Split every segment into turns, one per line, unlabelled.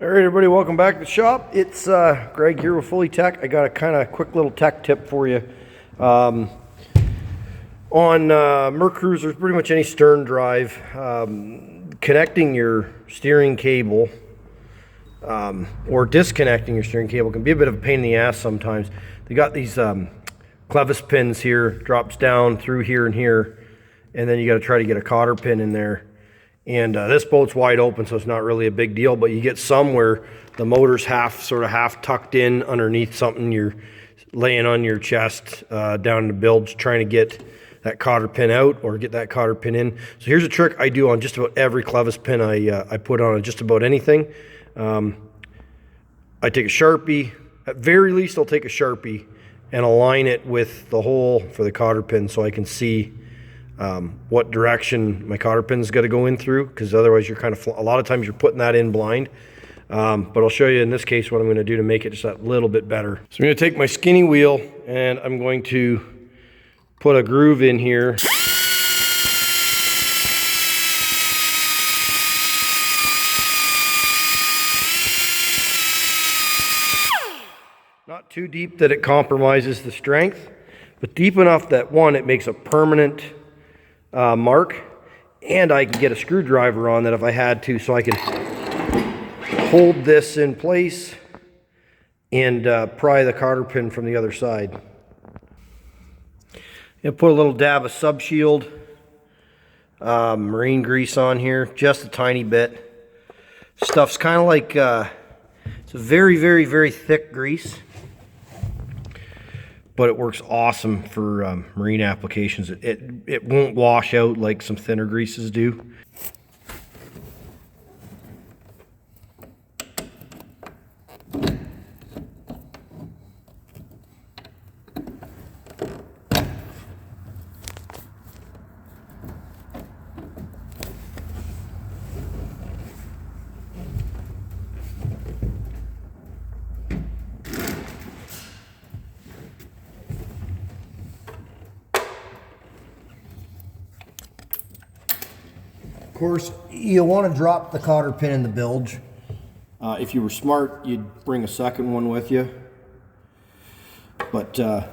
All right, everybody, welcome back to the shop. It's Greg here with Fully Tech. I got a kind of quick little tech tip for you. On Mercruiser, pretty much any stern drive, connecting your steering cable or disconnecting your steering cable can be a bit of a pain in the ass sometimes. They got these clevis pins here, drops down through here and here, and then you got to try to get a cotter pin in there. And this boat's wide open, so it's not really a big deal, but you get some where the motor's sort of half tucked in underneath something. You're laying on your chest down in the bilge trying to get that cotter pin out or get that cotter pin in. So here's a trick I do on just about every clevis pin I put on just about anything. I take a Sharpie. At very least, I'll take a Sharpie and align it with the hole for the cotter pin so I can see what direction my cotter pin's got to go in through, because otherwise you're kind of, a lot of times you're putting that in blind. But I'll show you in this case what I'm going to do to make it just that little bit better. So I'm going to take my skinny wheel and I'm going to put a groove in here. Not too deep that it compromises the strength, but deep enough that, one, it makes a permanent mark, and I can get a screwdriver on that if I had to, so I can hold this in place and pry the cotter pin from the other side. And put a little dab of sub shield marine grease on here, just a tiny bit. Stuff's kind of like it's a very, very, very thick grease, but it works awesome for marine applications. It won't wash out like some thinner greases do. Of course, you'll want to drop the cotter pin in the bilge. If you were smart, you'd bring a second one with you. But I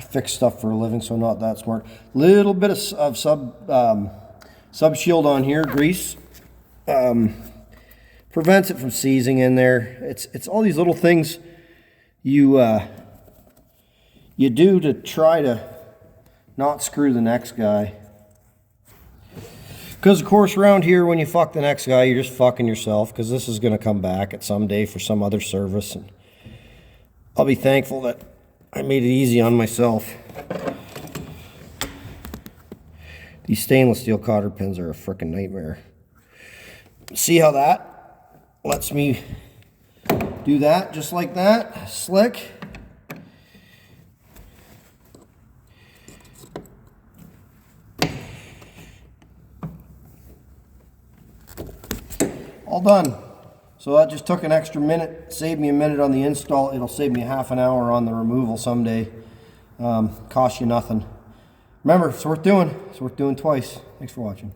fix stuff for a living, so not that smart. Little bit of sub shield on here, grease. Prevents it from seizing in there. It's all these little things you do to try to not screw the next guy. Because, of course, around here, when you fuck the next guy, you're just fucking yourself, because this is going to come back at some day for some other service. And I'll be thankful that I made it easy on myself. These stainless steel cotter pins are a frickin' nightmare. See how that lets me do that just like that? Slick. All done. So that just took an extra minute, saved me a minute on the install. It'll save me half an hour on the removal someday. Cost you nothing. Remember, it's worth doing. It's worth doing twice. Thanks for watching.